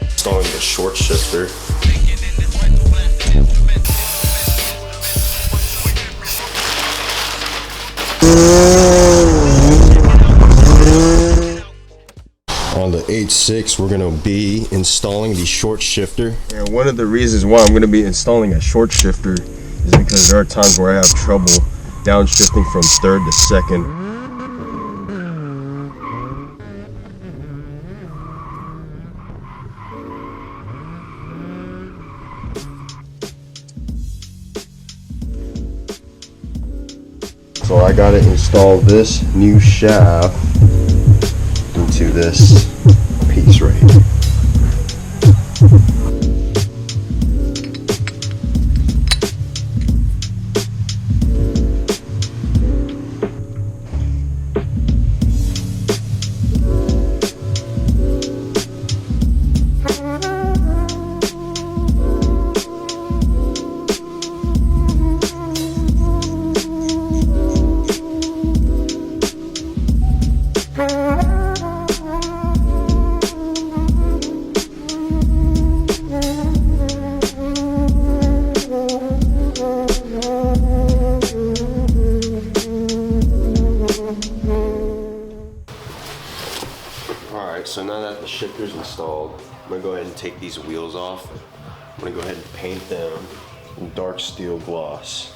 Installing the short shifter. On the AE86, we're going to be installing the short shifter. And one of the reasons why I'm going to be installing a short shifter is because there are times where I have trouble downshifting from third to second. So I got to install this new shaft into this piece right here. So now that the shifter's installed, I'm gonna go ahead and take these wheels off. I'm gonna go ahead and paint them in dark steel gloss.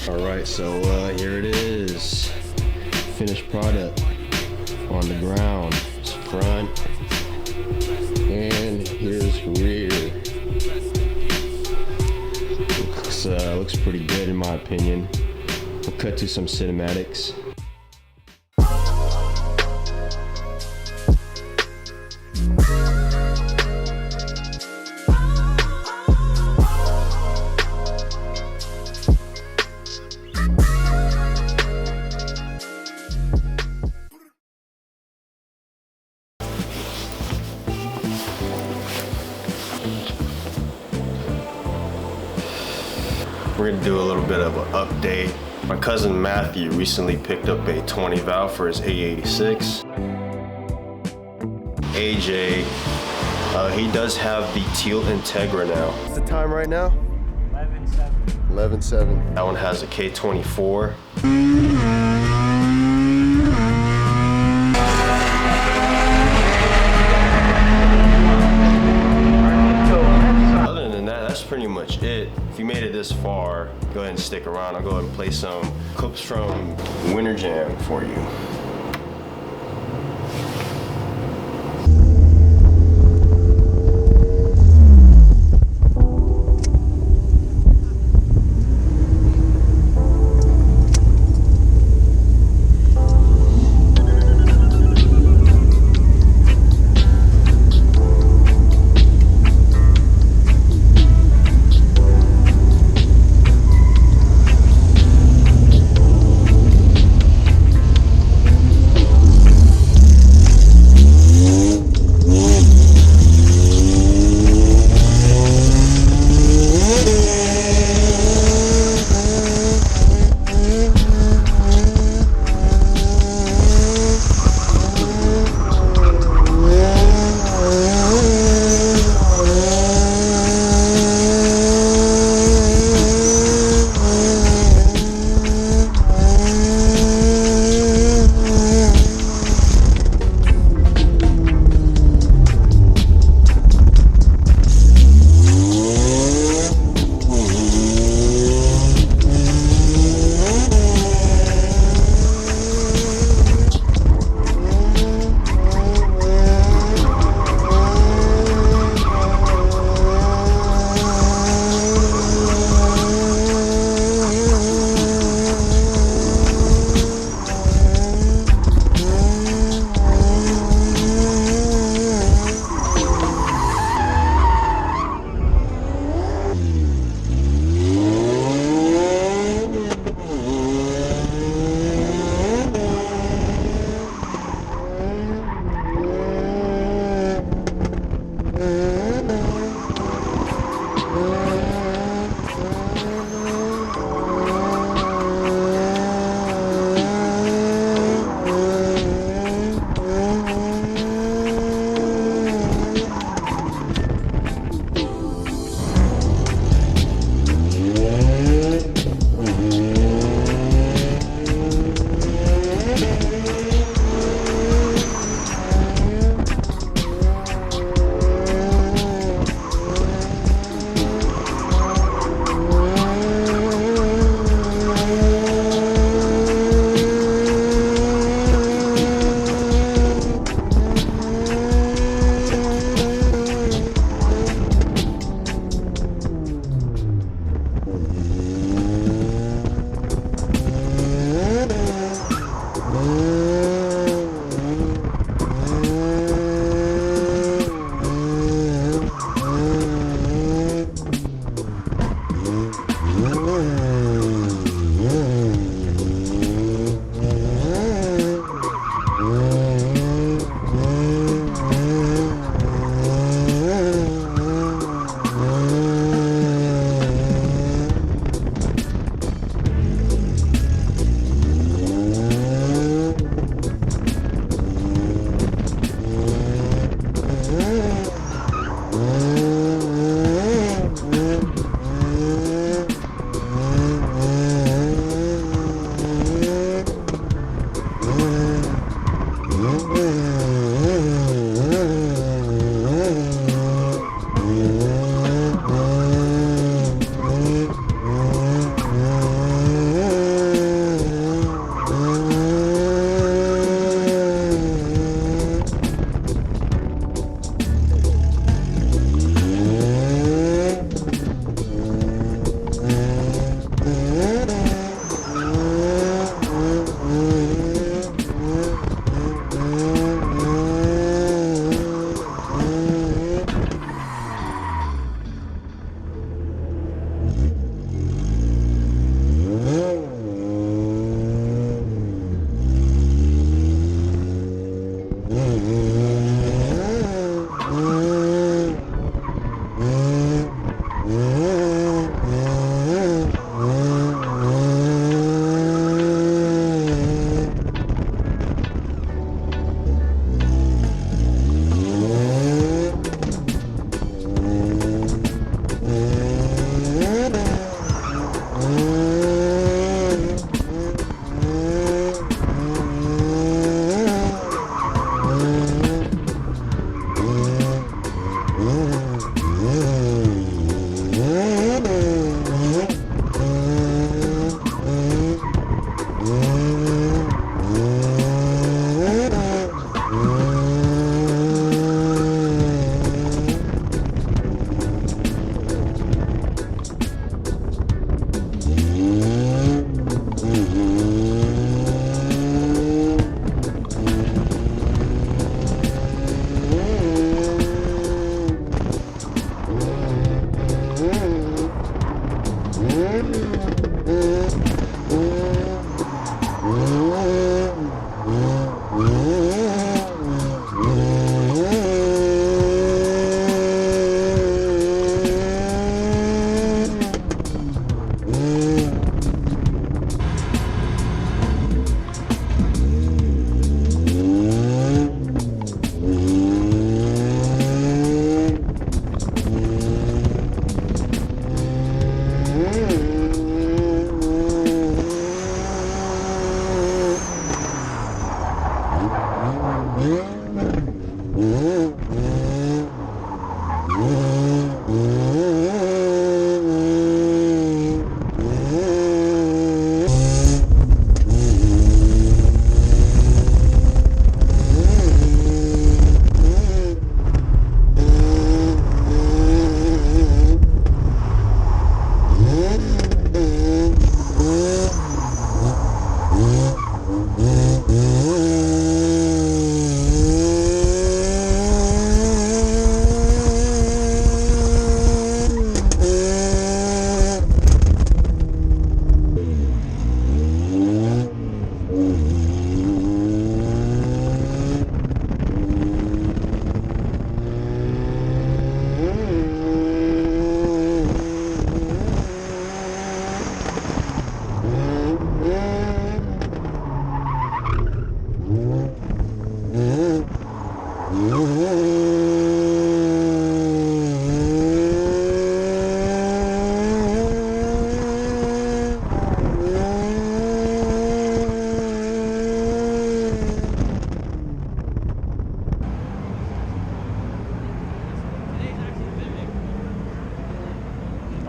Alright, so here it is. Finished product on the ground. It's front. And here's rear. Looks pretty good in my opinion. We'll cut to some cinematics. We're gonna do a little bit of an update. My cousin Matthew recently picked up a 20 valve for his AE86. AJ, he does have the teal Integra now. What's the time right now? 11:7. 11:7. That one has a K24. That's pretty much it. If you made it this far, go ahead and stick around. I'll go ahead and play some clips from Winter Jam for you.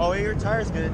Oh, your tire's good.